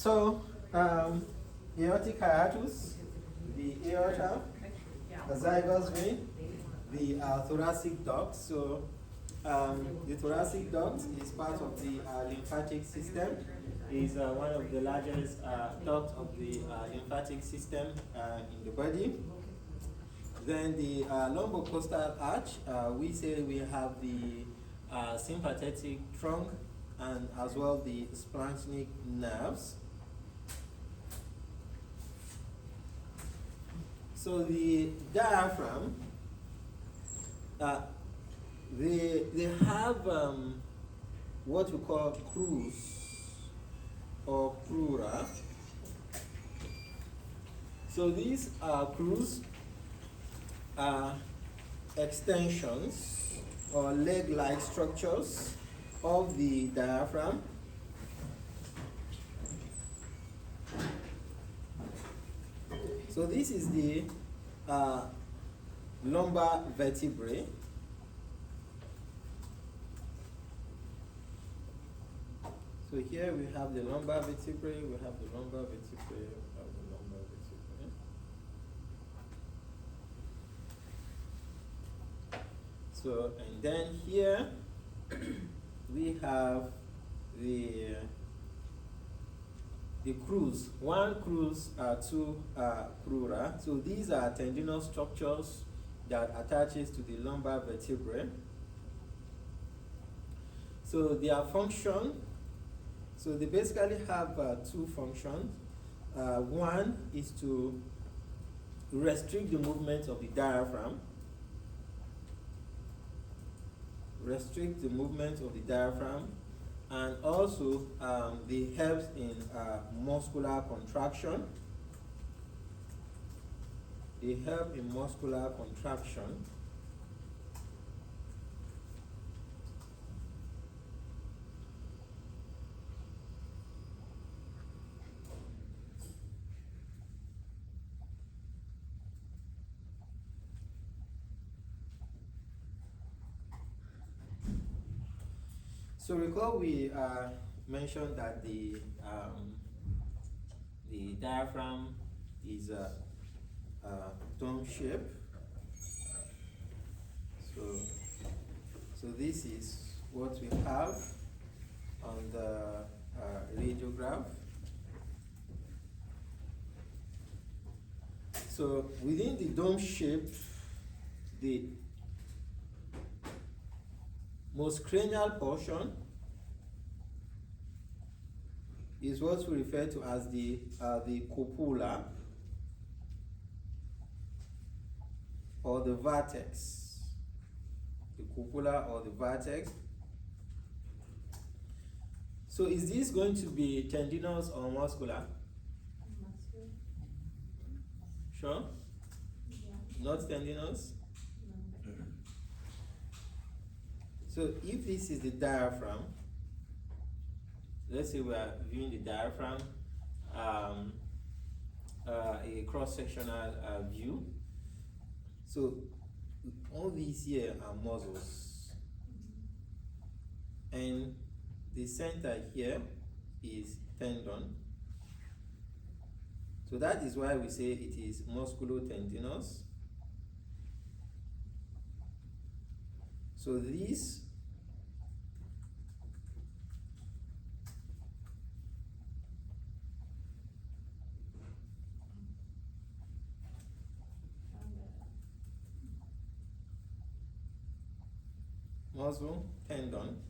So, aortic hiatus, the aorta, the zygous vein, the thoracic duct. So, the thoracic duct is part of the lymphatic system. Is one of the largest ducts of the lymphatic system in the body. Then the lumbocostal arch, we say we have the sympathetic trunk and as well the splanchnic nerves. So the diaphragm, they have what we call crus or crura. So these crus are extensions or leg-like structures of the diaphragm. So this is the lumbar vertebrae. So here we have the lumbar vertebrae, we have the lumbar vertebrae, we have the lumbar vertebrae. So, and then here we have the crus, one crus, two crura. So these are tendinous structures that attaches to the lumbar vertebrae. So their function, so they basically have two functions. One is to restrict the movement of the diaphragm. Restrict the movement of the diaphragm, and also they help in muscular contraction. They help in muscular contraction. So recall we mentioned that the diaphragm is a dome shape. So this is what we have on the radiograph. So within the dome shape, the most cranial portion is what we refer to as the copula or the vertex. The copula or the vertex. So is this going to be tendinous or muscular? Muscular. Sure? Yeah. Not tendinous? No. So if this is the diaphragm, let's say we are viewing the diaphragm, a cross-sectional view. So all these here are muscles, and the center here is tendon. So that is why we say it is musculotendinous. So this muscle tendon.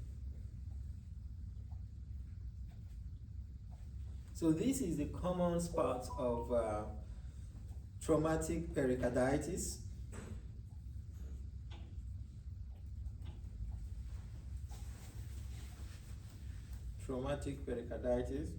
So this is the common spot of traumatic pericarditis. Traumatic pericarditis.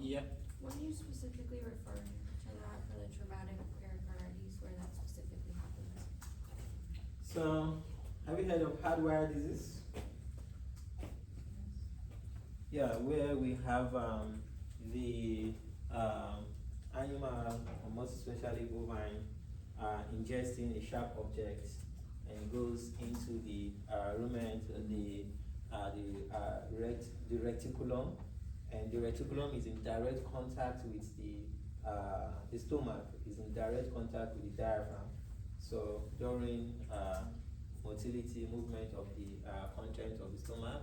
Yeah. What are you specifically referring to that for the traumatic pericarditis, where that specifically happens? So, have you heard of hardware disease? Yeah, where we have the animal, or most especially bovine, ingesting a sharp object and goes into the rumen, the reticulum, and the reticulum is in direct contact with the stomach, is in direct contact with the diaphragm. So during motility, movement of the content of the stomach,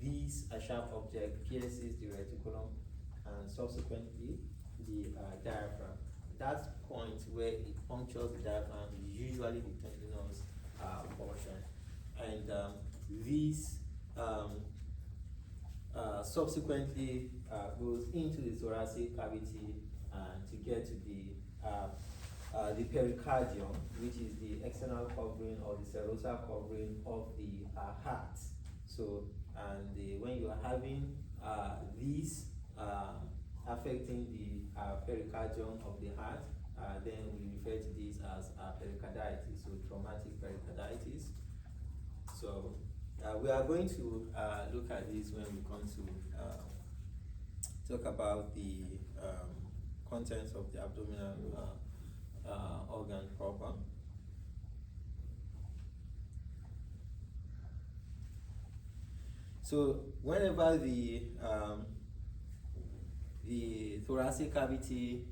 this sharp object pierces the reticulum and subsequently the diaphragm. That point where it punctures the diaphragm is usually the tendinous portion. And this subsequently goes into the thoracic cavity to get to the pericardium, which is the external covering or the serosal covering of the heart. So, and when you are having these affecting the pericardium of the heart, then we refer to this as pericarditis, so traumatic pericarditis. So we are going to look at this when we come to talk about the contents of the abdominal organ proper. So whenever the thoracic cavity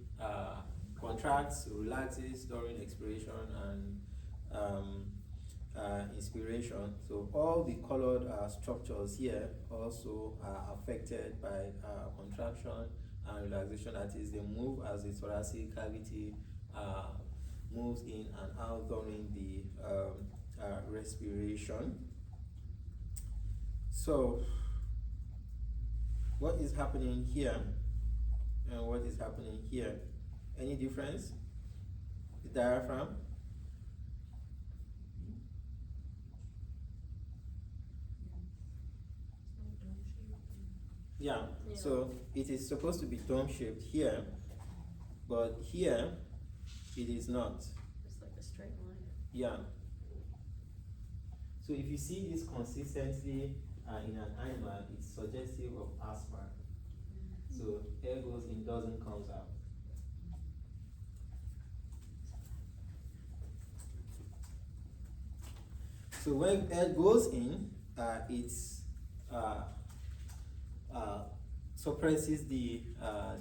contracts, relaxes during expiration and inspiration, so all the colored structures here also are affected by contraction and relaxation. That is, they move as the thoracic cavity moves in and out during the respiration. So what is happening here and what is happening here? Any difference? The diaphragm? Yeah, so it is supposed to be dome shaped here, but here it is not. It's like a straight line. Yeah. So if you see this consistently in an animal, it's suggestive of asthma. So air goes in, doesn't comes out. So when air goes in, it suppresses the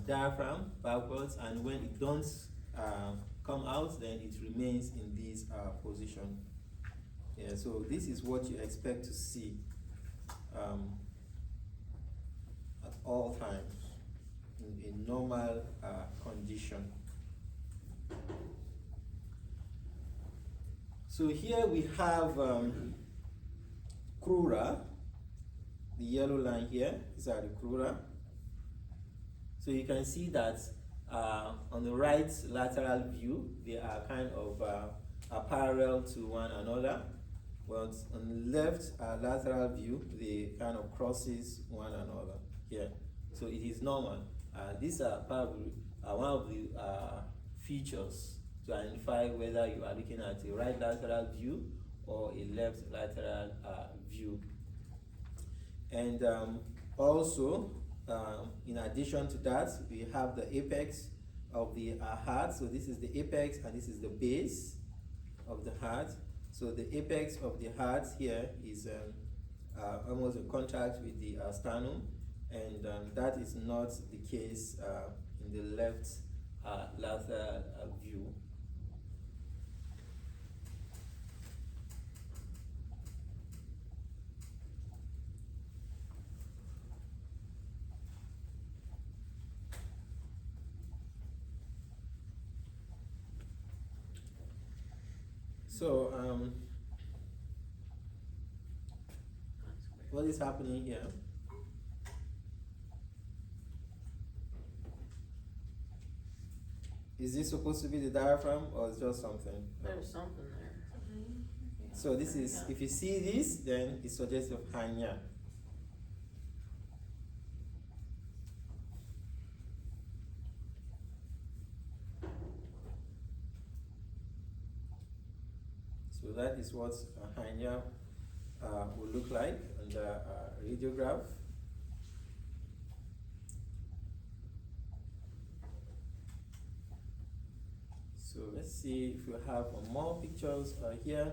diaphragm backwards, and when it does come out, then it remains in this position. Yeah, so this is what you expect to see at all times in a normal condition. So here we have crura, the yellow line here. These are the crura. So you can see that on the right lateral view, they are kind of parallel to one another. But on the left lateral view, they kind of crosses one another here. So it is normal. These are probably one of the features to identify whether you are looking at a right lateral view or a left lateral view. And also, in addition to that, we have the apex of the heart. So this is the apex and this is the base of the heart. So the apex of the heart here is almost in contact with the sternum, and that is not the case in the left lateral view. So what is happening here? Is this supposed to be the diaphragm or is just something? There's something there. So this is, if you see this, then it suggests of hernia. So that is what a hernia will look like on the radiograph. see if you have more pictures here.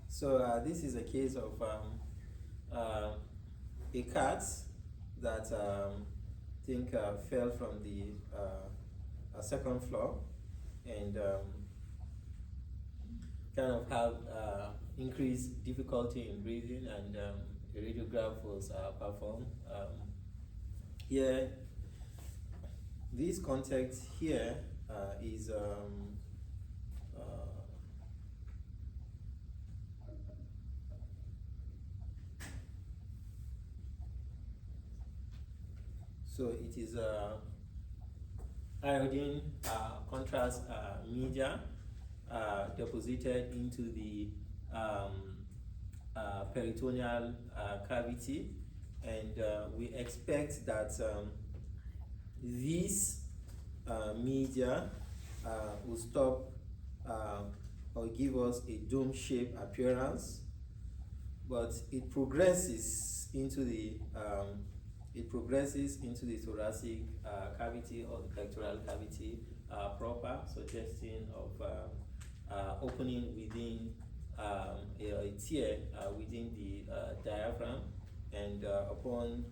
So this is a case of a cat that think fell from the second floor and kind of have increased difficulty in breathing, and a radiograph was performed. Here, this context here is so it is iodine contrast media deposited into the peritoneal cavity, and we expect that this media will stop or give us a dome-shaped appearance, but it progresses into the thoracic cavity or the pectoral cavity proper, suggesting of opening within a tear within the diaphragm, and upon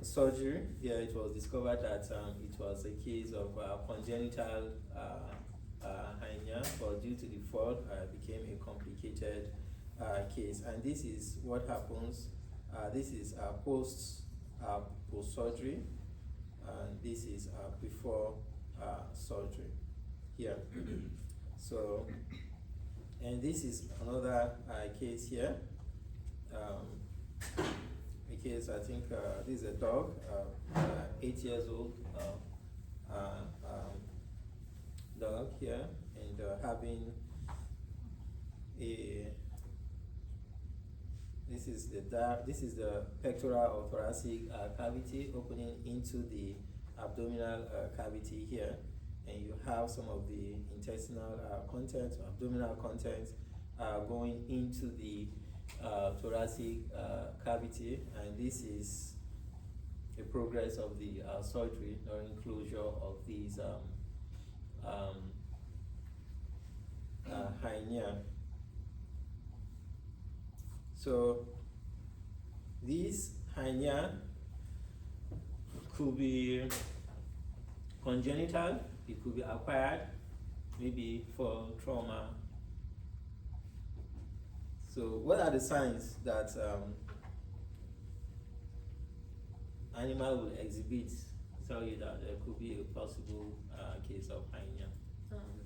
surgery, it was discovered that it was a case of congenital hernia, but due to the fall, it became a complicated case. And this is what happens. This is post surgery, and this is before surgery here. So, and this is another case here. A case, I think this is a dog, 8 years old dog here, and having a this is the pectoral or thoracic cavity opening into the abdominal cavity here, and you have some of the intestinal contents, abdominal contents going into the thoracic cavity, and this is a progress of the surgery during closure of these hernia. So these hernia could be congenital, it could be acquired, maybe for trauma. So what are the signs that animal will exhibit to tell you that there could be a possible case of hernia?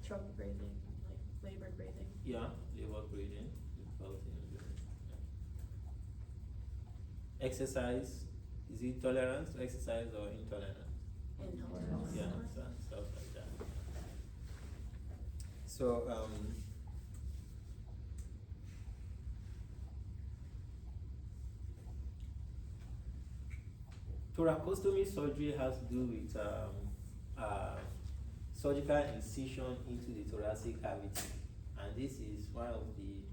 Trouble breathing, like labored breathing. Yeah, labor breathing, difficulty in breathing. Yeah. Exercise, is it tolerance to exercise or intolerance? Intolerance. Yeah, stuff like that. So thoracostomy surgery has to do with surgical incision into the thoracic cavity, and this is one of the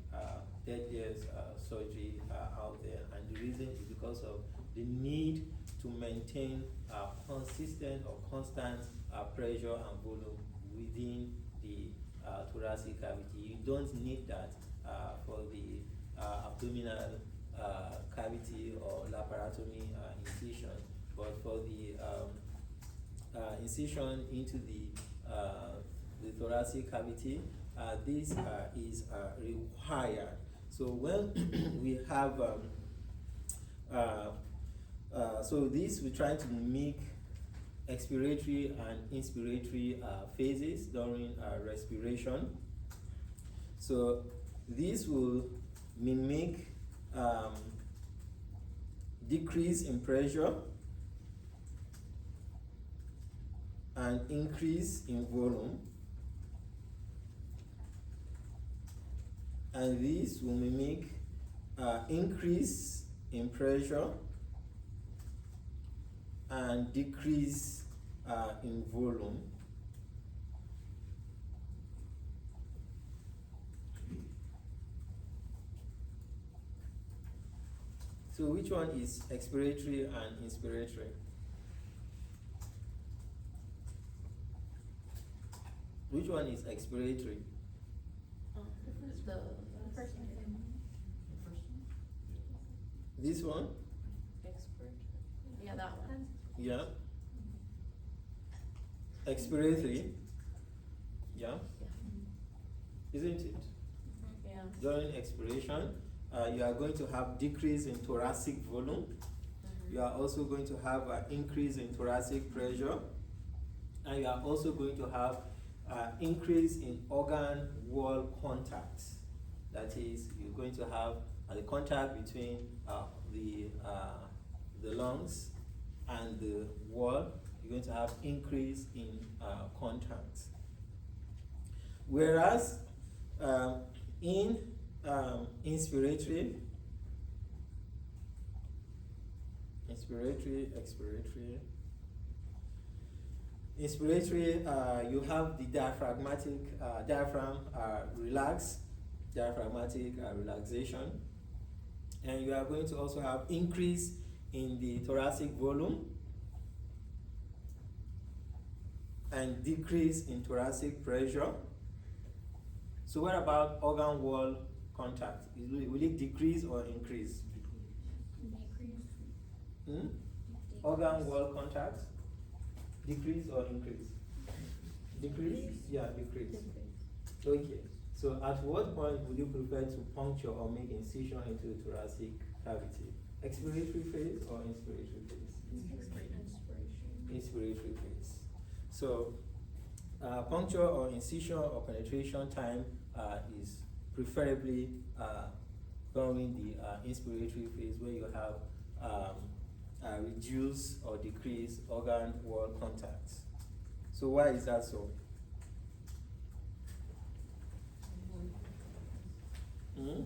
deadliest surgery out there, and the reason is because of the need to maintain consistent or constant pressure and volume within the thoracic cavity. You don't need that for the abdominal cavity or laparotomy incision, but for the incision into the thoracic cavity, this is required. So when we have so this we try to mimic expiratory and inspiratory phases during respiration. So this will mimic decrease in pressure and increase in volume, and this will mimic increase in pressure and decrease in volume. So which one is expiratory and inspiratory? Which one is expiratory? The first one. This one? Expert. Yeah, that one. Yeah. Expiratory? Yeah. Isn't it? Yeah. During expiration, you are going to have decrease in thoracic volume. You are also going to have an increase in thoracic pressure, and you are also going to have increase in organ wall contact. That is, you're going to have the contact between the lungs and the wall. You're going to have increase in contact. Whereas in inspiratory, expiratory. Inspiratory, you have the diaphragmatic diaphragm relax, diaphragmatic relaxation, and you are going to also have increase in the thoracic volume and decrease in thoracic pressure. So what about organ wall contact? Will it decrease or increase? Hmm? Organ wall contact? Decrease or increase? Decrease? Yeah, decrease. Okay. So at what point would you prefer to puncture or make incision into the thoracic cavity? Expiratory phase or inspiratory phase? Inspiratory phase. So puncture or incision or penetration time is preferably during the inspiratory phase, where you have reduce or decrease organ wall contact. So why is that so? Hmm?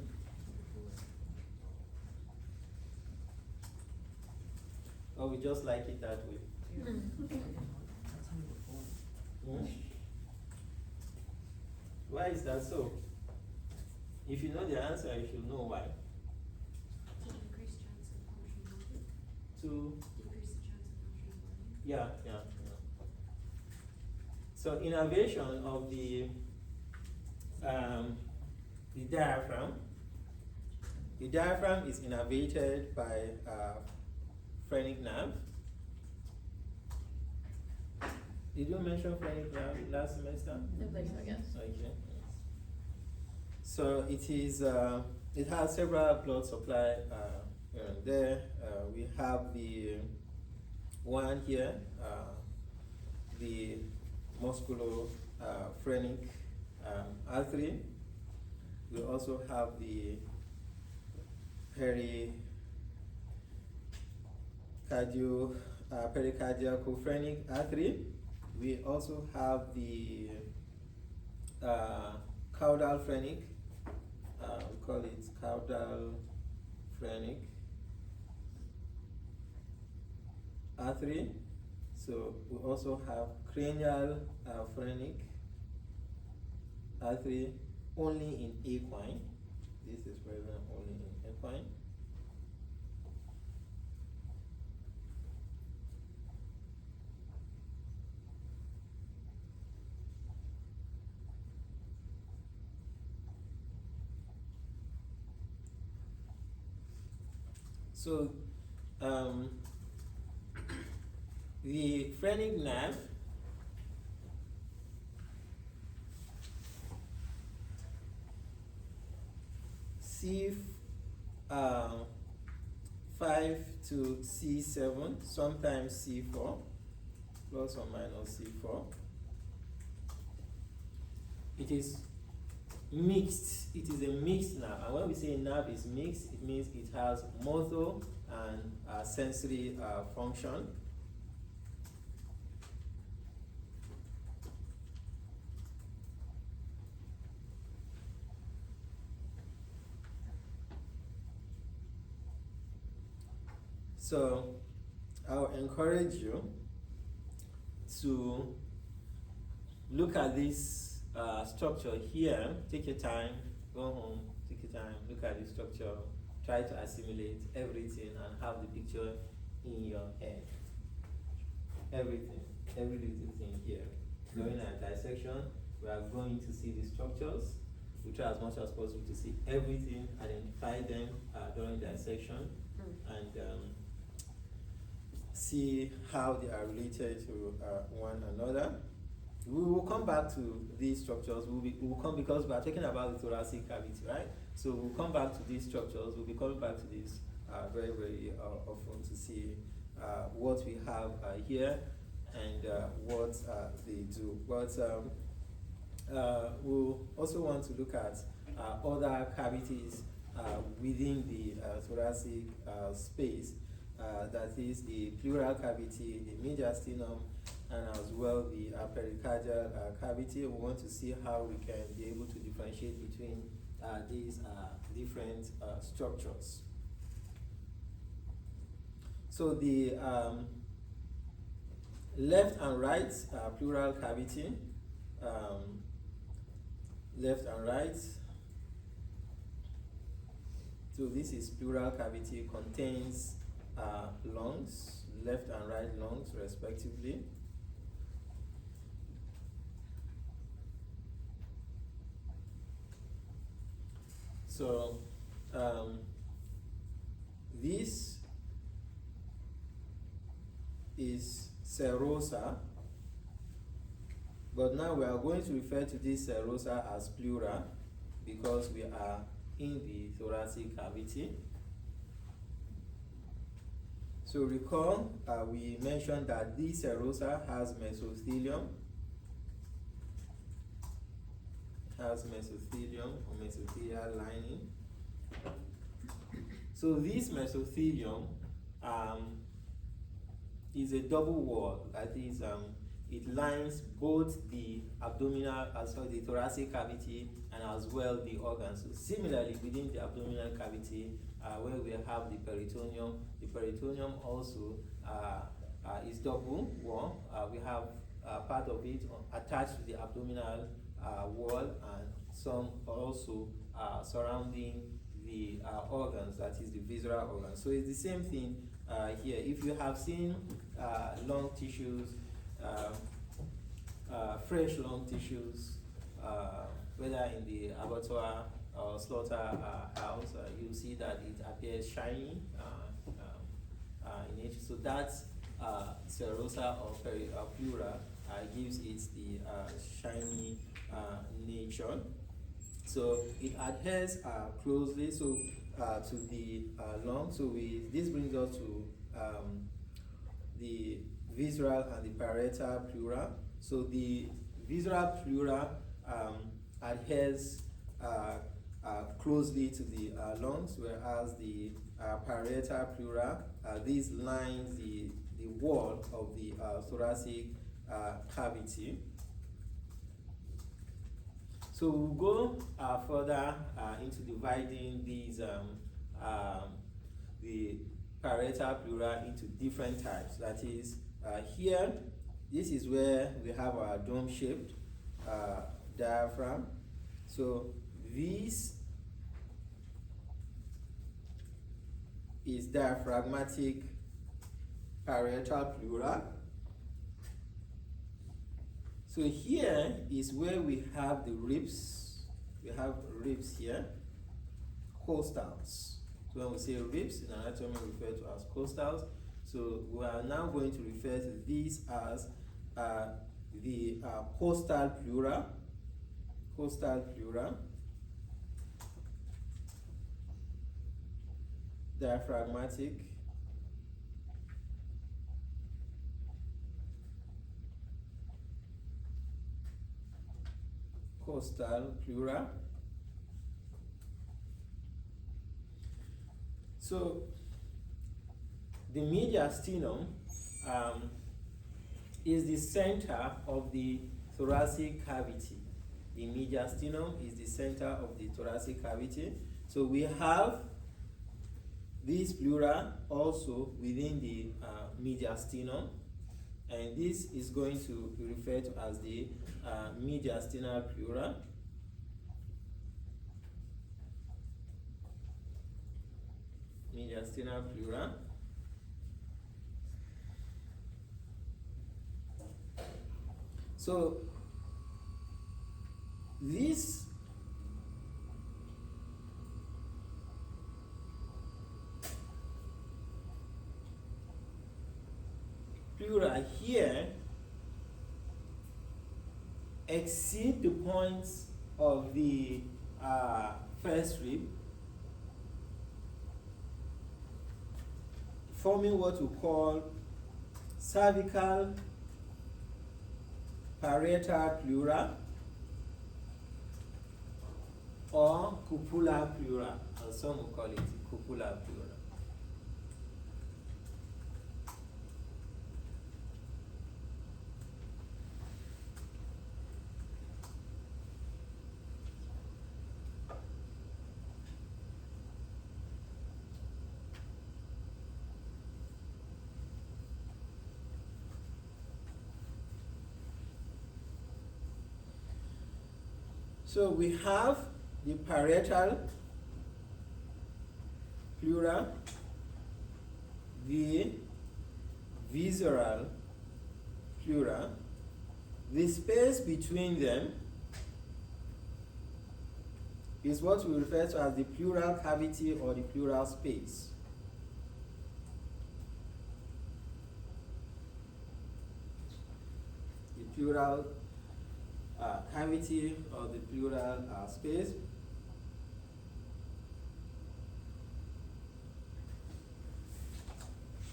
Or we just like it that way? Hmm? Why is that so? If you know the answer, you should know why. To increase chance of functional To decrease the chance of functional bleeding. yeah. So innervation of the diaphragm. The diaphragm is innervated by phrenic nerve. Did you mention phrenic nerve last semester? I believe so, yes. Okay. So it is. It has several blood supply. There we have the one here, the musculophrenic artery. We also have the pericardiacophrenic artery. We also have the caudal phrenic. We call it caudal phrenic artery. So we also have cranial phrenic artery, only in equine. This is present only in equine. So the phrenic nerve C5 to C7, sometimes C4, plus or minus C4. It is mixed. It is a mixed nerve, and when we say nerve is mixed, it means it has motor and sensory function. So I'll encourage you to look at this structure here. Take your time, go home, take your time, look at this structure, try to assimilate everything and have the picture in your head. Everything, every little thing here. During a dissection, we are going to see the structures. We try as much as possible to see everything, identify them during the dissection, and see how they are related to one another. We will come back to these structures. We will come, because we are talking about the thoracic cavity, right? So we'll come back to these structures. We'll be coming back to this very, very often to see what we have here and what they do. But we'll also want to look at other cavities within the thoracic space. That is the pleural cavity, the mediastinum, and as well the pericardial cavity. We want to see how we can be able to differentiate between these different structures. So the left and right pleural cavity, left and right. So this is pleural cavity, contains lungs, left and right lungs respectively. So this is serosa, but now we are going to refer to this serosa as pleura because we are in the thoracic cavity. So recall, we mentioned that this serosa has mesothelium, or mesothelial lining. So this mesothelium is a double wall, that is, it lines both the abdominal, the thoracic cavity, and as well the organs. So similarly, within the abdominal cavity, where we have the peritoneum also is double wall. We have part of it attached to the abdominal wall, and some also surrounding the organs, that is the visceral organs. So it's the same thing here. If you have seen lung tissues, fresh lung tissues, whether in the abattoir or slaughter house, you see that it appears shiny in nature. So that's serosa or pleura gives it the shiny nature. So it adheres closely to the lung. So this brings us to the visceral and the parietal pleura. So the visceral pleura adheres closely to the lungs, whereas the parietal pleura, this lines the wall of the thoracic cavity. So we'll go further into dividing these the parietal pleura into different types. That is, here, this is where we have our dome-shaped diaphragm. So this is diaphragmatic parietal pleura. So here is where we have the ribs. We have ribs here, costals. So when we say ribs, in anatomy we refer to as costals. So we are now going to refer to these as the costal pleura. Costal pleura. Diaphragmatic. Costal pleura. So the mediastinum is the center of the thoracic cavity. The mediastinum is the center of the thoracic cavity. So we have this pleura also within the mediastinum, and this is going to be referred to as the mediastinal pleura. Mediastinal pleura. So this plural here exceed the points of the first rib, forming what we call cervical parietal pleura or cupular pleura, or some will call it cupular pleura. So we have the parietal pleura, the visceral pleura. The space between them is what we refer to as the pleural cavity or the pleural space. The pleural cavity or the pleural space.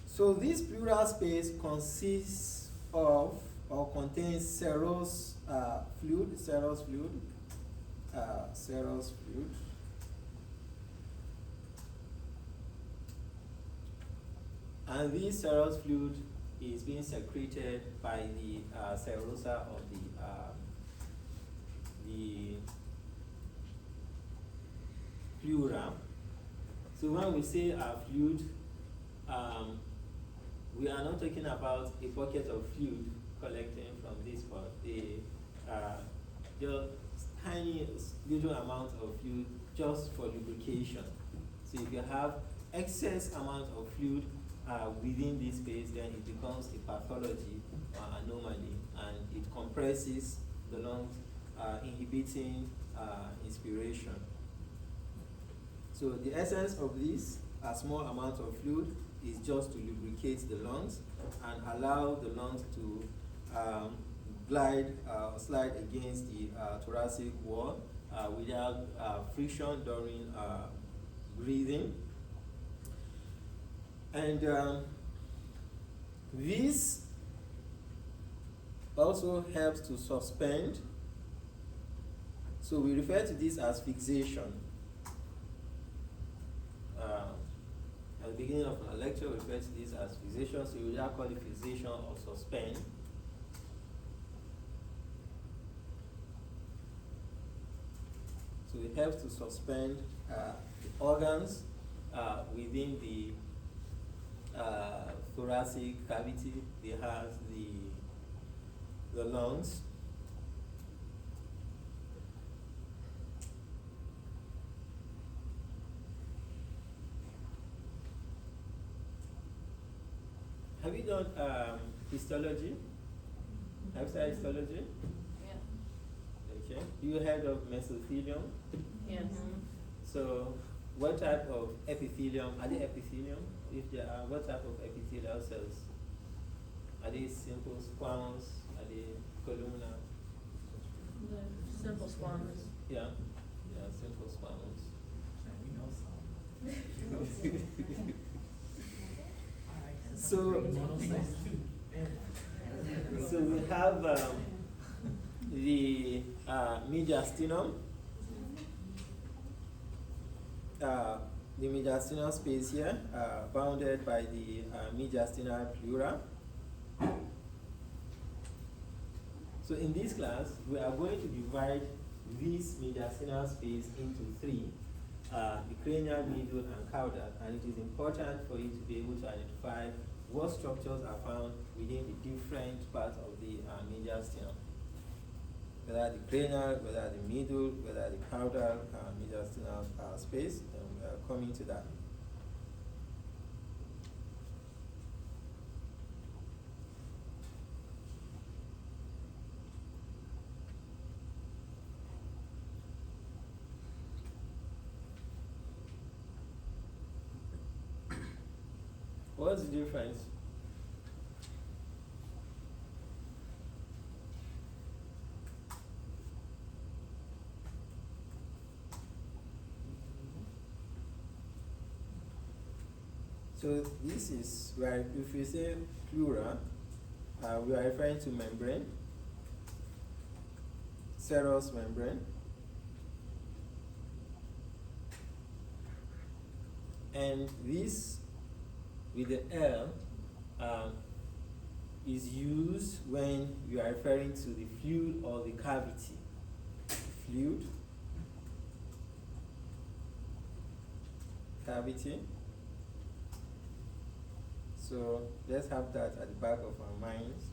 So this pleural space consists of or contains serous fluid, and this serous fluid is being secreted by the serosa of the pleura. So when we say fluid, we are not talking about a bucket of fluid collecting from this part. Just tiny little amount of fluid just for lubrication. So if you have excess amount of fluid within this space, then it becomes a pathology or anomaly, and it compresses the lungs, inhibiting inspiration. So the essence of this, a small amount of fluid, is just to lubricate the lungs and allow the lungs to slide against the thoracic wall without friction during breathing. And this also helps to suspend. So we refer to this as fixation. At the beginning of our lecture, we refer to this as fixation, so we either call it fixation or suspend. So it helps to suspend the organs within the thoracic cavity. They have the lungs. Have you done histology? Have you studied histology? Yeah. Okay. You heard of mesothelium? Yes. So, what type of epithelium? Are they epithelium? If they are, what type of epithelial cells? Are they simple squamous? Are they columnar? The simple squamous. Yeah. Yeah, simple squamous. So we have the mediastinum. The mediastinal space here, bounded by the mediastinal pleura. So in this class, we are going to divide this mediastinal space into three: the cranial, middle, and caudal. And it is important for you to be able to identify what structures are found within the different parts of the mediastinum. Whether the cranial, whether the middle, whether the caudal mediastinal space, and we are coming to that. What's the difference? So this is where if we say pleural, we are referring to membrane, serous membrane, and this with the L is used when you are referring to the fluid or the cavity. Fluid, cavity. So let's have that at the back of our minds.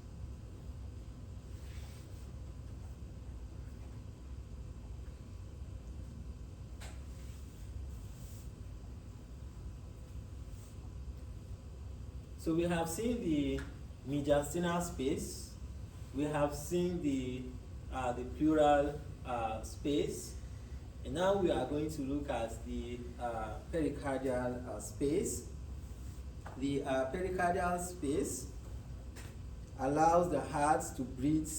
So we have seen the mediastinal space, we have seen the pleural space, and now we are going to look at the pericardial space. The pericardial space allows the heart to breathe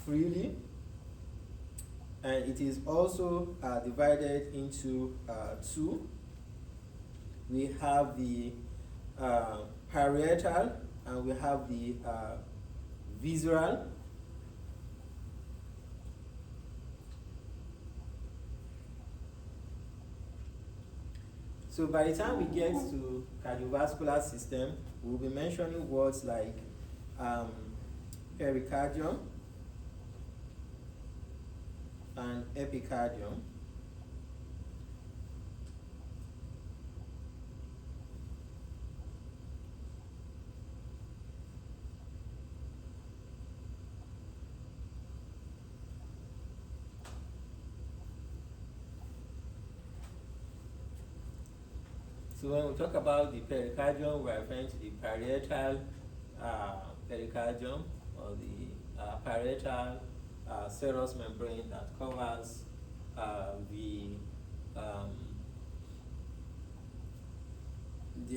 freely, and it is also divided into two. We have the parietal and we have the visceral. So by the time we get to cardiovascular system, we'll be mentioning words like pericardium and epicardium. So when we talk about the pericardium, we are referring to the parietal pericardium, or the parietal serous membrane that covers the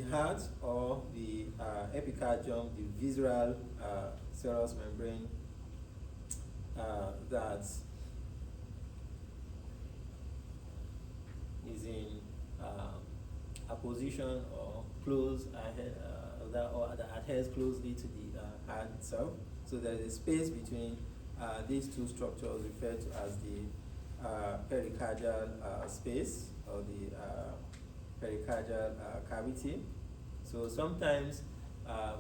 heart, or the epicardium, the visceral serous membrane that is in a position or close that adheres closely to the heart itself. So there is a space between these two structures referred to as the pericardial space, or the pericardial cavity. So sometimes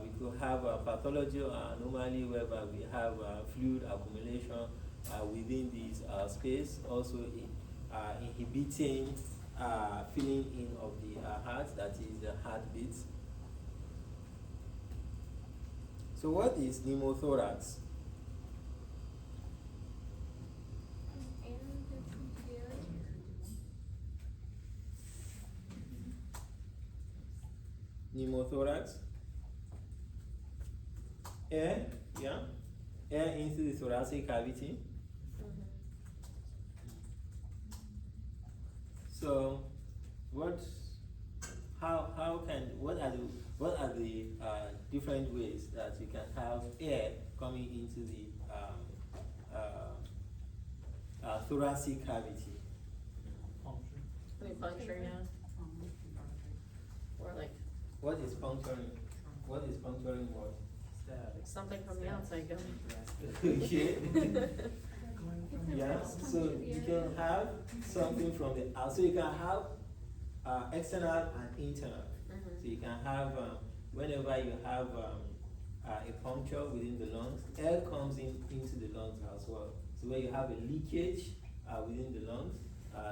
we could have a pathology or anomaly whereby we have fluid accumulation within this space, also inhibiting filling in of the heart, that is the heartbeat. So what is pneumothorax? Pneumothorax? Air, yeah? Air into the thoracic cavity. So, what are the different ways that you can have air coming into the thoracic cavity? Any puncturing now? Or like What is puncturing? What is puncturing what? something from the outside going. Okay. Yeah, so you can have something from the outside. So you can have external and internal. So you can have, whenever you have a puncture within the lungs, air comes into the lungs as well. So when you have a leakage within the lungs,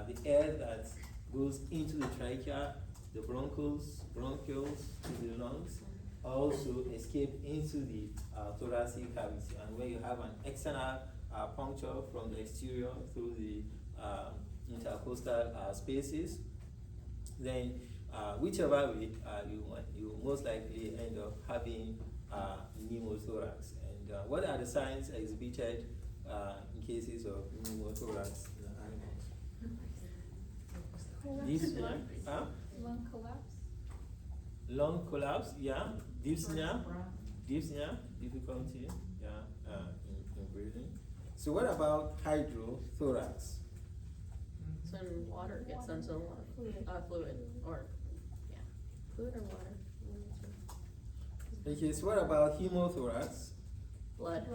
the air that goes into the trachea, the bronchioles to the lungs, also escape into the thoracic cavity. And when you have an external puncture from the exterior through the intercostal spaces, then whichever way you most likely end up having pneumothorax. And what are the signs exhibited in cases of pneumothorax in animals? Lung collapse. lung collapse, yeah, dyspnea, difficulty, yeah, in breathing. So what about hydrothorax? So when water gets into the water, fluid, or, yeah, fluid or water? Okay, so what about hemothorax? Blood.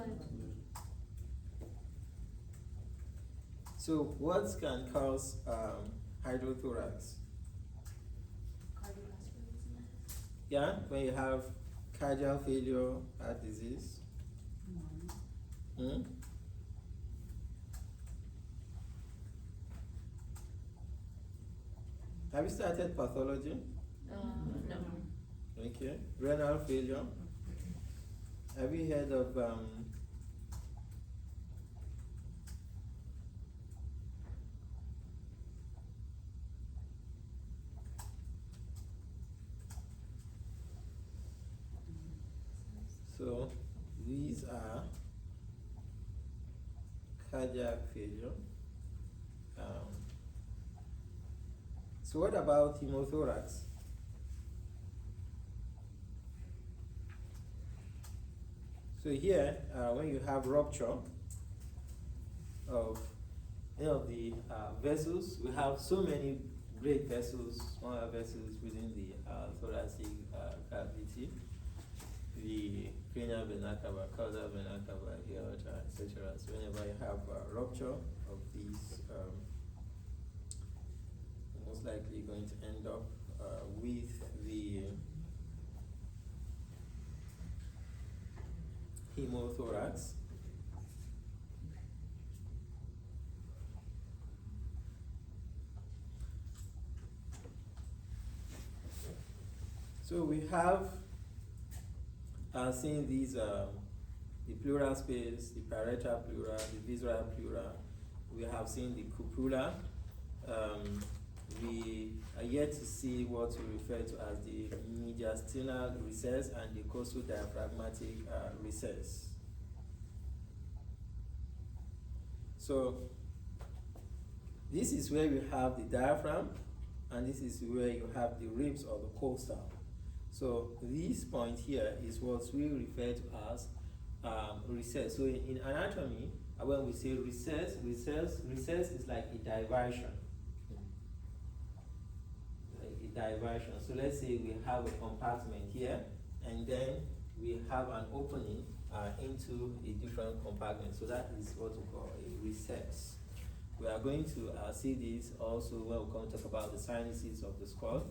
So what can cause hydrothorax? Cardiovascular disease. Yeah, when you have cardiac failure, heart disease. Hmm? Have you started pathology? No. Okay. Renal failure. Have you heard of so these are cardiac failure. So what about hemothorax? So here, when you have rupture of any of the vessels, we have so many great vessels, smaller vessels within the thoracic cavity, the cranial vena cava, caudal vena cava, aorta, etc. So whenever you have a rupture of these, most likely going to end up with the hemothorax. So we have seen these, the pleural space, the parietal pleura, the visceral pleura. We have seen the cupula. We are yet to see what we refer to as the mediastinal recess and the costodiaphragmatic recess. So this is where you have the diaphragm, and this is where you have the ribs or the costal. So this point here is what we refer to as recess. So in anatomy, when we say recess is like a diversion. Diversion. So let's say we have a compartment here, and then we have an opening into a different compartment. So that is what we call a recess. We are going to see this also when we come to talk about the sinuses of the skull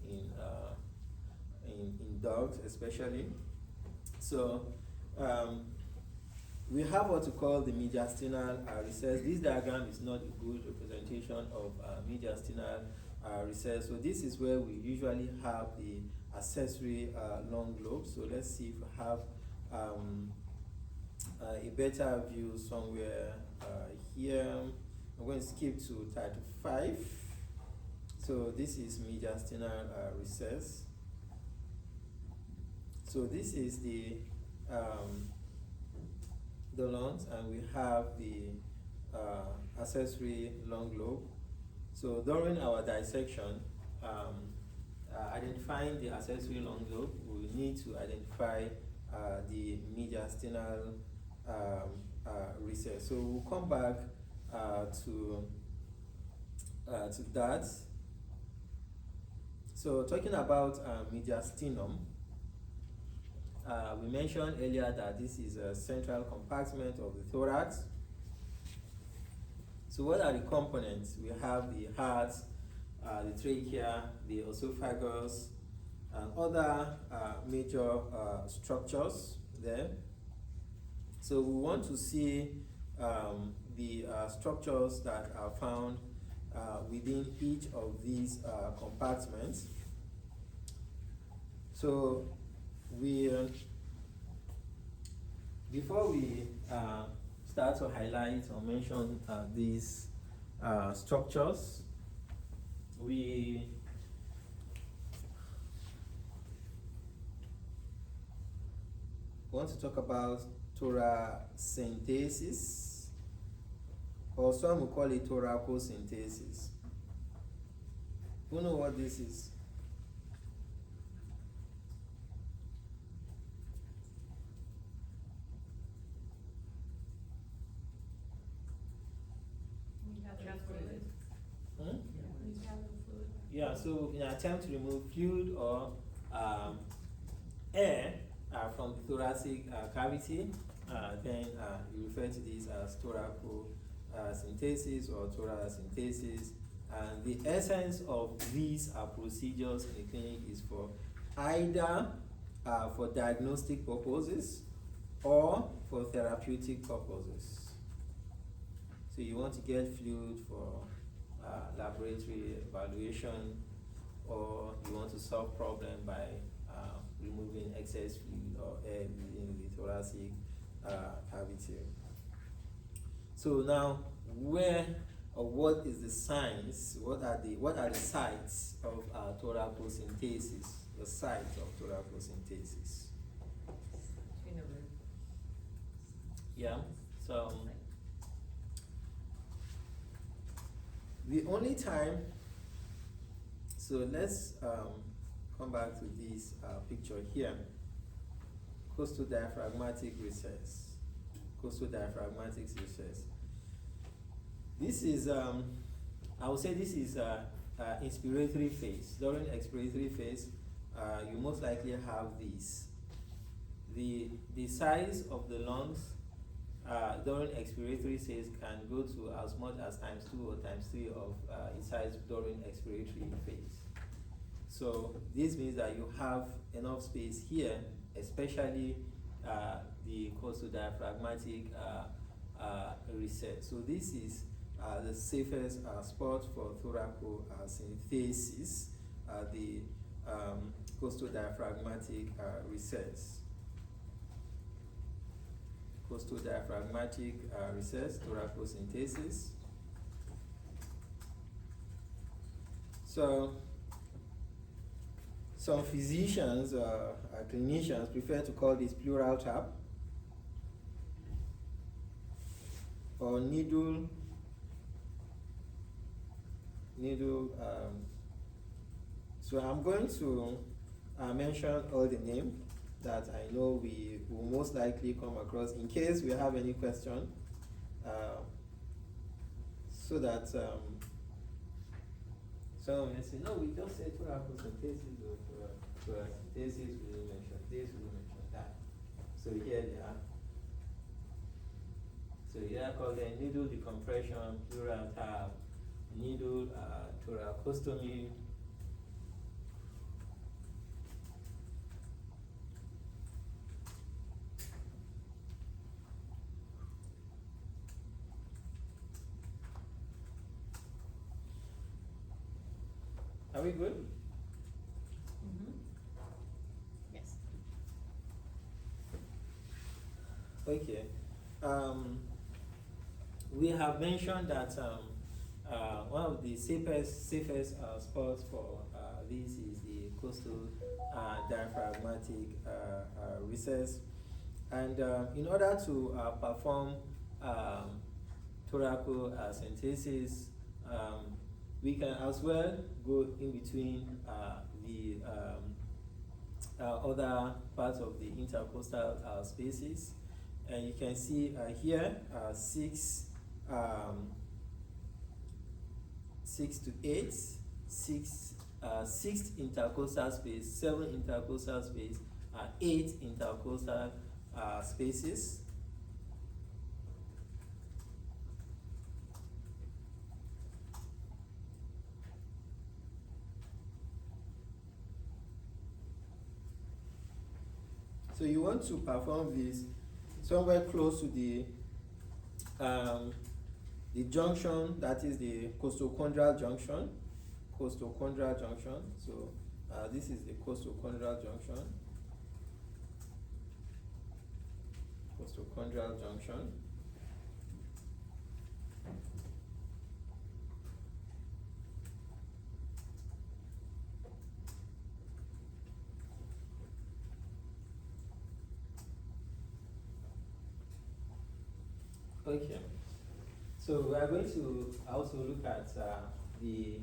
in dogs especially. So we have what we call the mediastinal recess. This diagram is not a good representation of mediastinal recess. So this is where we usually have the accessory long lobe. So let's see if we have a better view somewhere here. I'm going to skip to 35. So this is mediastinal recess. So this is the lungs, and we have the accessory long lobe. So during our dissection, identifying the accessory long lobe, we need to identify the mediastinal recess. So we'll come back to that. So talking about mediastinum, we mentioned earlier that this is a central compartment of the thorax. So what are the components? We have the heart, the trachea, the esophagus, and other major structures there. So we want to see the structures that are found within each of these compartments. So before we start to highlight or mention these structures, we want to talk about thoracentesis, or some will call it thoracocentesis. Who know what this is? Yeah, so in an attempt to remove fluid or air from the thoracic cavity, then you refer to this as thoracocentesis or thoracentesis. And the essence of these procedures in the clinic is for either for diagnostic purposes or for therapeutic purposes. So you want to get fluid for laboratory evaluation, or you want to solve problem by removing excess fluid or air within the thoracic cavity. So now, where or what is the science? What are the sites of thoracocentesis? The sites of thoracocentesis. Between the roof. Yeah. So the only time. So let's come back to this picture here. Costodiaphragmatic recess. Costodiaphragmatic recess. This is, I would say this is inspiratory phase. During expiratory phase, you most likely have this. The size of the lungs during expiratory phase can go to as much as ×2 or ×3 of its size during expiratory phase. So this means that you have enough space here, especially the costodiaphragmatic recess. So this is the safest spot for thoracocentesis, the costodiaphragmatic recess. Costodiaphragmatic recess, thoracocentesis. So some physicians or clinicians prefer to call this pleural tap or needle. So I'm going to mention all the names that I know we will most likely come across in case we have any question, so that someone may say, no, we just said thoracocentesis or thoracentesis, we didn't mention this, we didn't mention that. So here they are. So here I call them needle decompression, pleural tap, needle thoracostomy. Are we good? Mm-hmm. Yes. Okay. We have mentioned that one of the safest spots for this is the costodiaphragmatic recess. And in order to perform thoracocentesis, we can as well go in between the other parts of the intercostal spaces. And you can see here 6 to 8, 6 intercostal space, 7 intercostal space, 8 intercostal spaces. So you want to perform this somewhere close to the junction, that is the costochondral junction. Costochondral junction. So this is the costochondral junction. Costochondral junction. Okay, so we are going to also look at the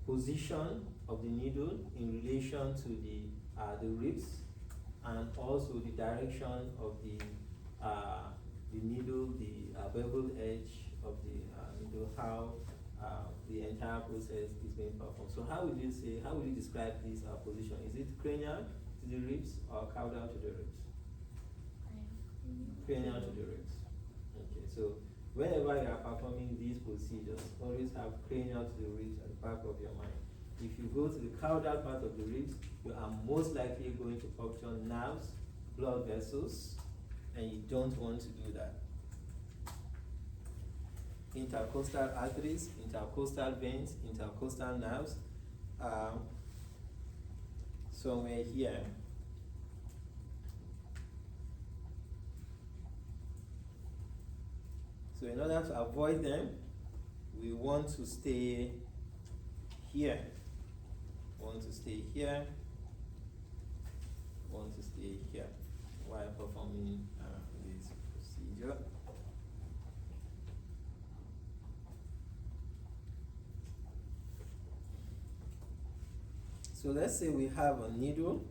position of the needle in relation to the ribs, and also the direction of the needle, the bevel edge of the needle, how the entire process is being performed. So how would you describe this position? Is it cranial to the ribs or caudal to the ribs? Cranial to the ribs. Okay, so whenever you are performing these procedures, always have cranial to the ribs at the back of your mind. If you go to the caudal part of the ribs, you are most likely going to puncture nerves, blood vessels, and you don't want to do that. Intercostal arteries, intercostal veins, intercostal nerves, somewhere here. So in order to avoid them, we want to stay here. Want to stay here. Want to stay here while performing this procedure. So let's say we have a needle.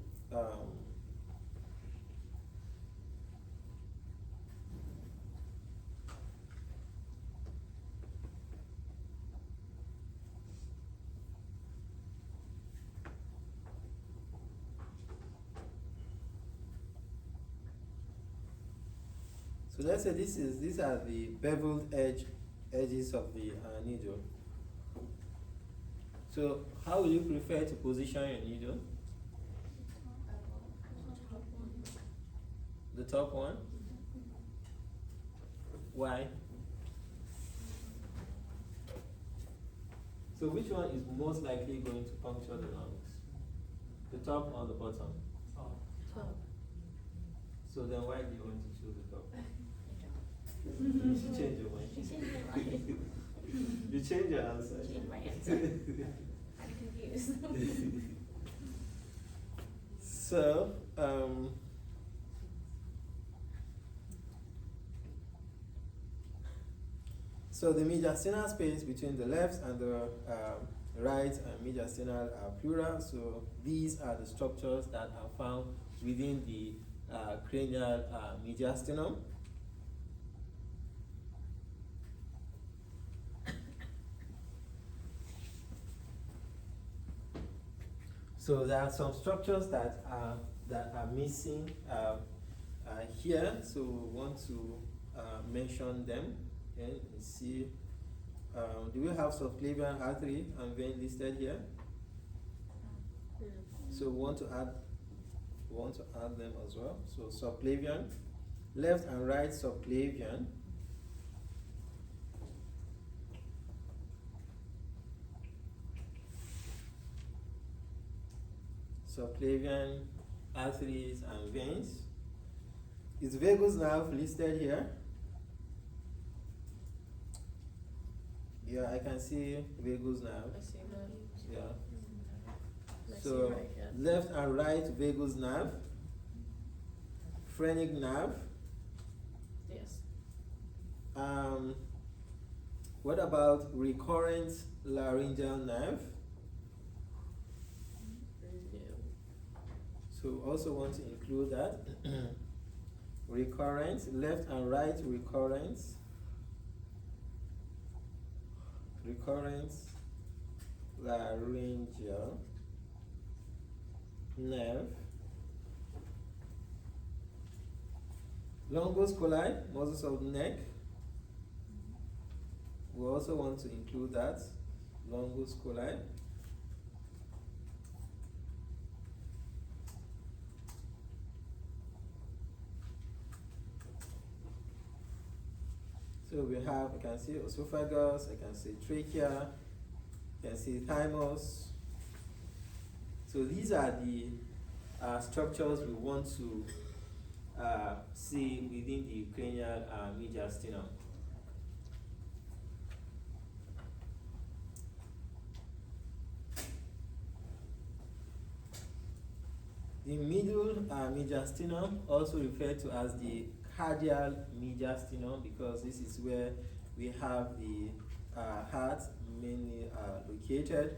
So let's say these are the beveled edges of the needle. So how will you prefer to position your needle? The top one? Why? So which one is most likely going to puncture the lungs? The top or the bottom? Top. So then why do you want to choose the top? You should change your mind. She changed my mind. You change your answer. Changed my answer. I'm confused. So, so the mediastinal space between the left and the right and mediastinal are plural. So these are the structures that are found within the cranial mediastinum. So there are some structures that are missing here. So we want to mention them. Okay, let's see. Do we have subclavian artery and vein listed here? So we want to add them as well. So subclavian, left and right subclavian. Subclavian arteries and veins. Is vagus nerve listed here? Yeah, I can see vagus nerve. I see that. Yeah. I see So right, yeah. left and right vagus nerve, phrenic nerve. Yes. What about recurrent laryngeal nerve? So also want to include that. Recurrent, left and right recurrence. Recurrent laryngeal nerve. Longus colli, muscles of the neck. We also want to include that. Longus colli. So we have, I can see esophagus, I can see trachea, I can see thymus. So these are the structures we want to see within the cranial mediastinum. The middle mediastinum, also referred to as the cardial mediastinum, because this is where we have the heart mainly located.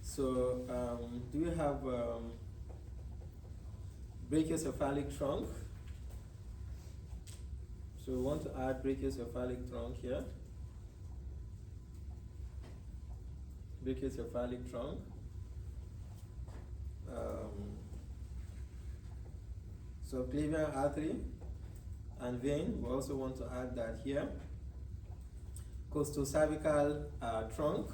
So do we have brachiocephalic trunk? So we want to add brachiocephalic trunk here. brachiocephalic trunk. Subclavian artery and vein, we also want to add that here. Costocervical trunk.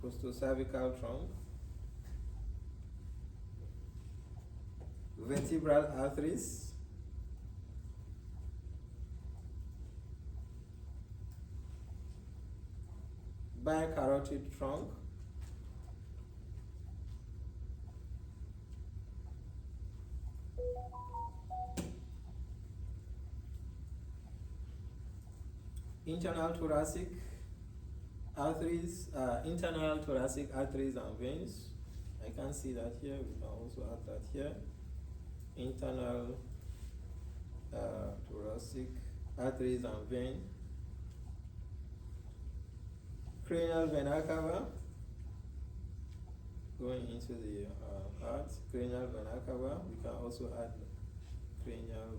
Costocervical trunk. Vertebral arteries. Bicarotid trunk. Internal thoracic arteries, internal thoracic arteries and veins. I can see that here. We can also add that here. Internal thoracic arteries and veins. Cranial vena cava going into the heart. Cranial vena cava. We can also add cranial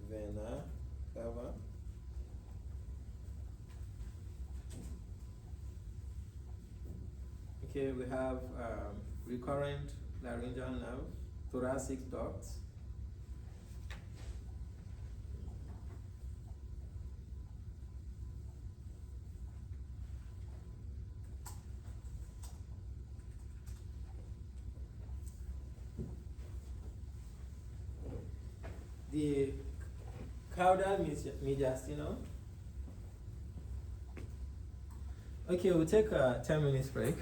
vena cava. Okay, we have recurrent laryngeal nerve, thoracic ducts. The caudal mediastinum. Okay, we'll take a 10 minutes break.